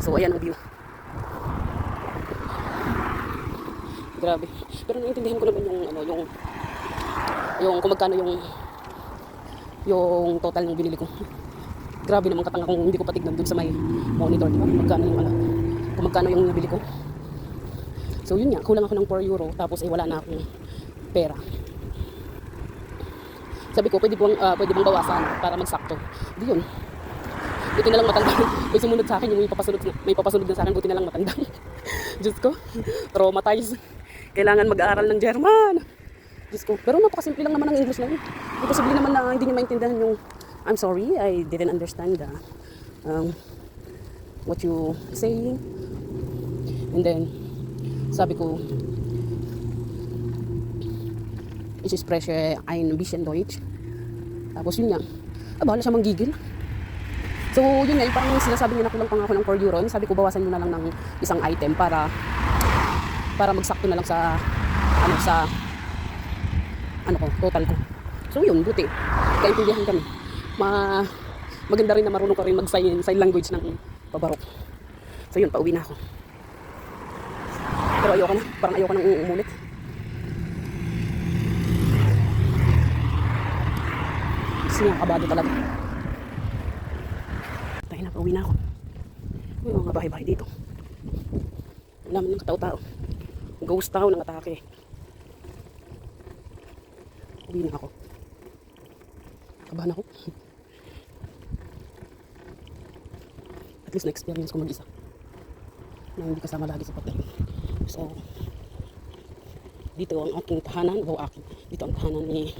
So ayan ang view. Grabe. Pero naiintindihan ko naman yung ano, yung kung magkano yung total ng binili ko. Grabe naman katanga kung hindi ko patignan dun sa may monitor, di ba? Magkano yung ano, kung magkano yung nabili ko. So yun nga, kulang ako ng 4 euro tapos wala na akong pera. Sabi ko, pwede bang bawasan para magsakto. Di yun. Buti na lang matanda. May sumunod sa akin yung may papasunod na sa akin, buti na lang matanda. Diyos ko, traumatized. Kailangan mag-aaral ng German. Diyos ko, pero napakasimple lang naman ang English na yun. Imposible naman na hindi niya maintindihan yung I'm sorry, I didn't understand what you saying. And then, sabi ko, ich spreche ein bisschen Deutsch. Tapos yun nga, bahala siya manggigil. So yun nga, yung parang sinasabi niya na kulang pang ako ng 4 euro. Sabi ko, bawasan nyo na lang ng isang item para magsakto na lang sa total ko. So yun, buti. Kaintindihan kami. Maganda rin na marunong ka rin mag-sign language ng pabarok. So yun, pauwi na ako. Pero parang ayoko nang umulit. Kasi nga, kabado talaga. Tayo na, pauwi na ako. May mga bahay-bahay dito. Wala man ng katao-tao. Ghost town ang atake. Uwi na ako. Kabahan ako. At least na-experience ko mag-isa. Na hindi kasama lagi sa patay. So, dito ang aking tahanan. Dito ang tahanan ni